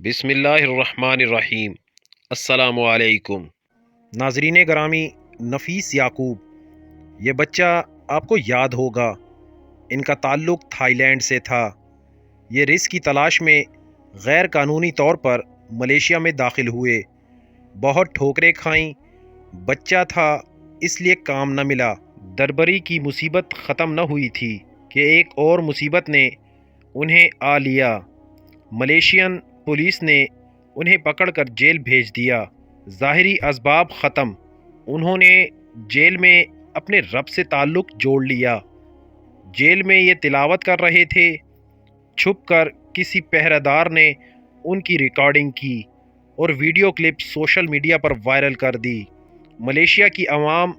بسم اللہ الرحمن الرحیم۔ السلام علیکم ناظرین گرامی، نفیس یعقوب یہ بچہ آپ کو یاد ہوگا۔ ان کا تعلق تھائی لینڈ سے تھا۔ یہ رزق کی تلاش میں غیر قانونی طور پر ملیشیا میں داخل ہوئے۔ بہت ٹھوکریں کھائیں، بچہ تھا اس لیے کام نہ ملا۔ دربری کی مصیبت ختم نہ ہوئی تھی کہ ایک اور مصیبت نے انہیں آ لیا۔ ملیشین پولیس نے انہیں پکڑ کر جیل بھیج دیا۔ ظاہری اسباب ختم، انہوں نے جیل میں اپنے رب سے تعلق جوڑ لیا۔ جیل میں یہ تلاوت کر رہے تھے، چھپ کر کسی پہرہ دار نے ان کی ریکارڈنگ کی اور ویڈیو کلپ سوشل میڈیا پر وائرل کر دی۔ ملیشیا کی عوام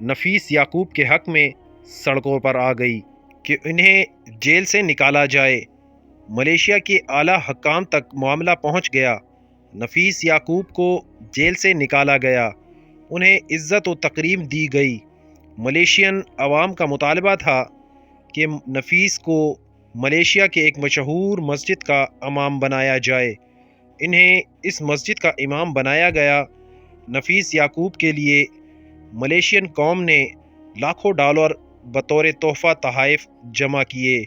نفیس یعقوب کے حق میں سڑکوں پر آ گئی کہ انہیں جیل سے نکالا جائے۔ ملیشیا کے اعلیٰ حکام تک معاملہ پہنچ گیا۔ نفیس یعقوب کو جیل سے نکالا گیا، انہیں عزت و تکریم دی گئی۔ ملیشین عوام کا مطالبہ تھا کہ نفیس کو ملیشیا کے ایک مشہور مسجد کا امام بنایا جائے۔ انہیں اس مسجد کا امام بنایا گیا۔ نفیس یعقوب کے لیے ملیشین قوم نے لاکھوں ڈالر بطور تحفہ تحائف جمع کیے۔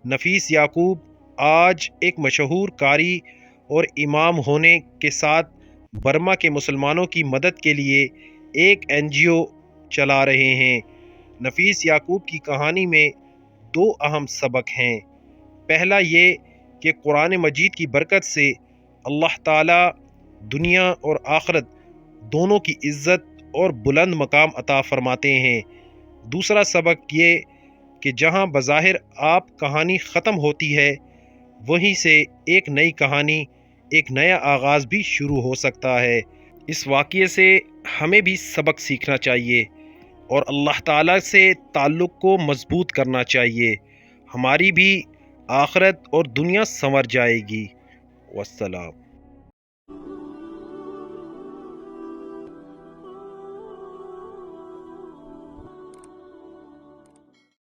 نفیس یعقوب آج ایک مشہور قاری اور امام ہونے کے ساتھ برما کے مسلمانوں کی مدد کے لیے ایک NGO چلا رہے ہیں۔ نفیس یعقوب کی کہانی میں دو اہم سبق ہیں۔ پہلا یہ کہ قرآن مجید کی برکت سے اللہ تعالیٰ دنیا اور آخرت دونوں کی عزت اور بلند مقام عطا فرماتے ہیں۔ دوسرا سبق یہ کہ جہاں بظاہر آپ کہانی ختم ہوتی ہے، وہیں سے ایک نئی کہانی، ایک نیا آغاز بھی شروع ہو سکتا ہے۔ اس واقعے سے ہمیں بھی سبق سیکھنا چاہیے اور اللہ تعالیٰ سے تعلق کو مضبوط کرنا چاہیے۔ ہماری بھی آخرت اور دنیا سنور جائے گی۔ والسلام۔